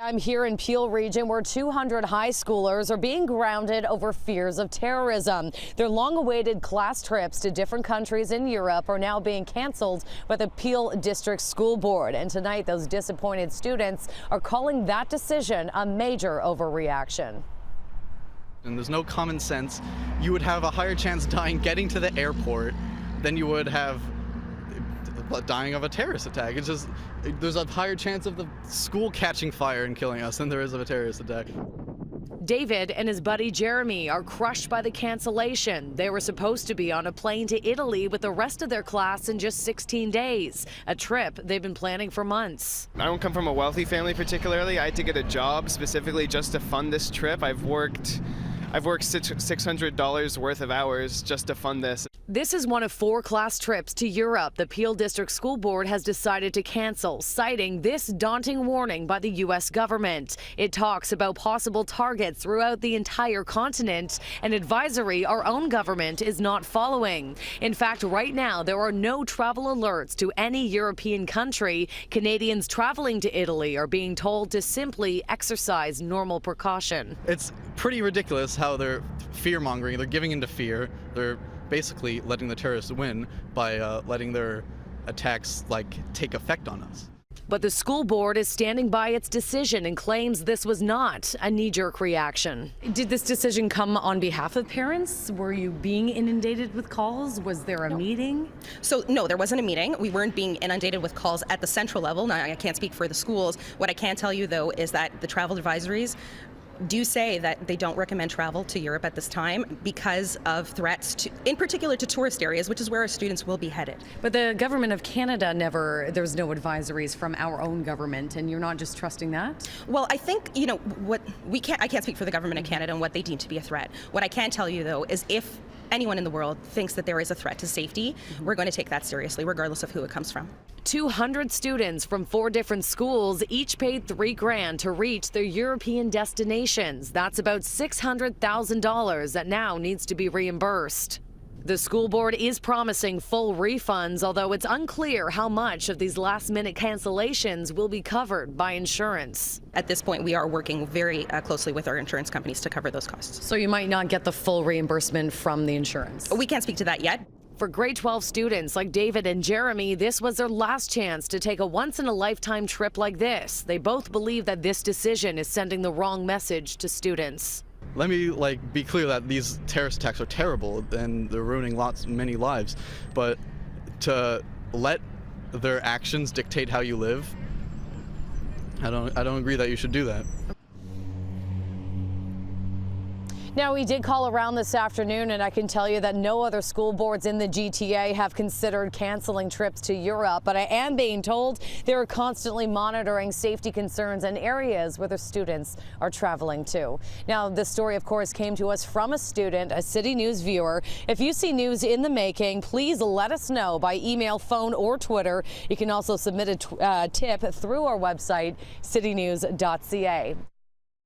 I'm here in Peel region where 200 high schoolers are being grounded over fears of terrorism. Their long-awaited class trips to different countries in Europe are now being canceled by the Peel District School Board. And tonight, those disappointed students are calling that decision a major overreaction. And there's no common sense. You would have a higher chance dying getting to the airport than you would have dying of a terrorist attack. It's just, there's a higher chance of the school catching fire and killing us than there is of a terrorist attack. David and his buddy Jeremy are crushed by the cancellation. They were supposed to be on a plane to Italy with the rest of their class in just 16 days, a trip they've been planning for months. I don't come from a wealthy family particularly. I had to get a job specifically just to fund this trip. I've worked $600 worth of hours just to fund this. This is one of 4 class trips to Europe the Peel District School Board has decided to cancel, citing this daunting warning by the U.S. government. It talks about possible targets throughout the entire continent, an advisory our own government is not following. In fact, right now, there are no travel alerts to any European country. Canadians traveling to Italy are being told to simply exercise normal precaution. It's pretty ridiculous how they're fear-mongering. They're giving into fear. They're basically letting the terrorists win by letting their attacks take effect on us. But the school board is standing by its decision and claims this was not a knee-jerk reaction. Did this decision come on behalf of parents? Were you being inundated with calls? Was there a meeting? So no, there wasn't a meeting. We weren't being inundated with calls at the central level. Now, I can't speak for the schools. What I can tell you, though, is that the travel advisories do say that they don't recommend travel to Europe at this time because of threats, in particular to tourist areas, which is where our students will be headed. But the government of Canada there's no advisories from our own government, and you're not just trusting that? Well, I think, I can't speak for the government of Canada and what they deem to be a threat. What I can tell you, though, is if anyone in the world thinks that there is a threat to safety, we're going to take that seriously, regardless of who it comes from. 200 students from 4 different schools each paid $3,000 to reach their European destinations. That's about $600,000 that now needs to be reimbursed. The school board is promising full refunds, although it's unclear how much of these last-minute cancellations will be covered by insurance. At this point, we are working very closely with our insurance companies to cover those costs. So you might not get the full reimbursement from the insurance? We can't speak to that yet. For grade 12 students like David and Jeremy, this was their last chance to take a once-in-a-lifetime trip like this. They both believe that this decision is sending the wrong message to students. Let me be clear that these terrorist attacks are terrible and they're ruining many lives, but to let their actions dictate how you live, I don't agree that you should do that. Now, we did call around this afternoon, and I can tell you that no other school boards in the GTA have considered canceling trips to Europe, but I am being told they're constantly monitoring safety concerns in areas where their students are traveling to. Now, this story, of course, came to us from a student, a City News viewer. If you see news in the making, please let us know by email, phone, or Twitter. You can also submit a tip through our website, citynews.ca.